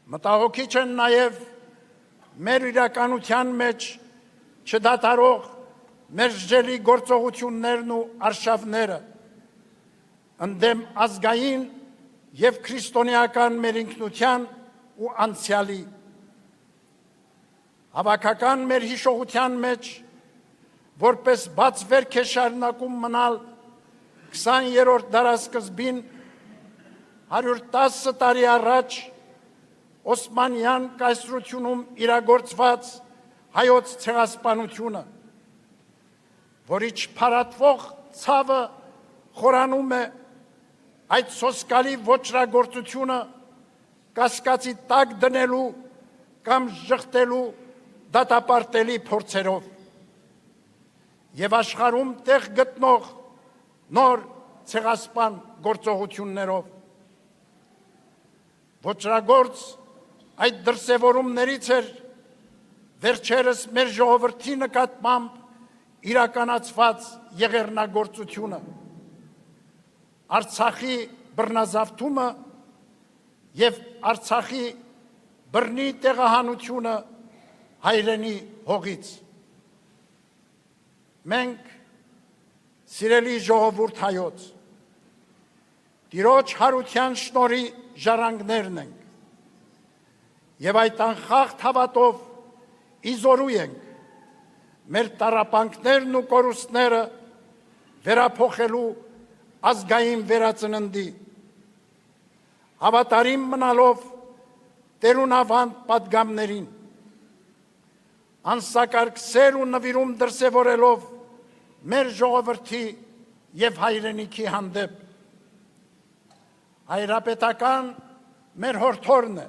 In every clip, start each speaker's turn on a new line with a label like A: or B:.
A: Մտահոգիչ են նաև մեր իրականության մեջ չդադարող մերժելի գործողություններն ու արշավները, ընդդեմ ազգային և քրիստոնեական մեր ինքնության ու անցյալի։ Հավաքական մեր հիշողության մեջ, որպես բաց վերք է շարունակում մնալ 20-րդ դարասկզբին 110 տարի առաջ Օսմանյան կայսրությունում իրագործված հայոց ցեղասպանությունը, որի չփարատվող ցավը խորանում է այդ սոսկալի ոճրագործությունը կասկածի տակ դնելու կամ ժխտելու դատապարտելի փորձերով և աշխարհում տեղ գտնող նոր ցեղասպան գործողություններով։ Ոճրագործ այդ դրսևորումներից էր վերջերս մեր ժողովրդի նկատմամբ իրականացված եղեռնագործությունը, Արցախի բռնազավթումը և Արցախի բռնի տեղահանությունը հայրենի հողից։ Մենք, սիրելի ժողովուրդ հայոց, Տիրոջ հարության շնորհի ժառանգներն ենք և այդ անխախտ հավատով իզորու ենք մեր տառապանքներն ու կորուստները վերափոխելու ազգային վերածննդի, հավատարիմ մնալով տերունավանդ պատգամներին, անսակարգ սեր ու նվիրում դրսևորելով մեր ժողովրդի և հայրենիքի հանդեպ։ Հայրապետական մեր հորդորն է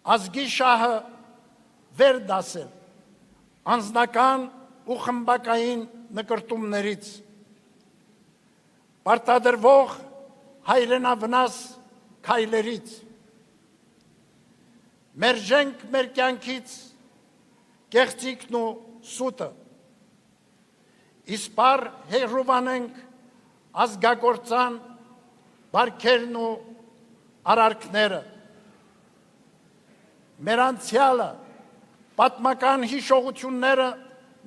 A: ազգի շահը վեր դասել անձնական ու խմբակային նկրտումներից, պարտադրվող հայրենավնաս քայլերից, մերժենք մեր կյանքից կեղծիքն ու սուտը, իսպառ հեռուվանենք ազգագործան բարքերն ու արարքները, մեր անցյալը պատմական հիշողությունները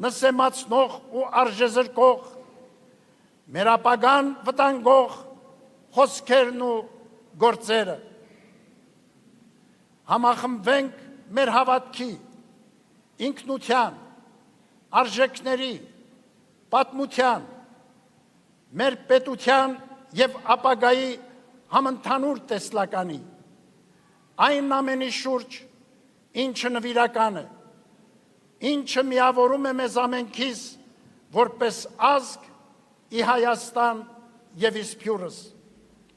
A: նսեմացնող ու արժեզրկող, մեր ապագան վտանգող խոսքերն ու գործերը, համախմբվենք մեր հավատքի, ինքնության, արժեքների, պատմության, մեր պետության և ապագայի համընդհանուր տեսլականի, այն ամենի շուրջ, ինչը նվիրական է, ինչը միավորում է մեզ ամենքիս որպես ազգ ի Հայաստան և իսպյուրս։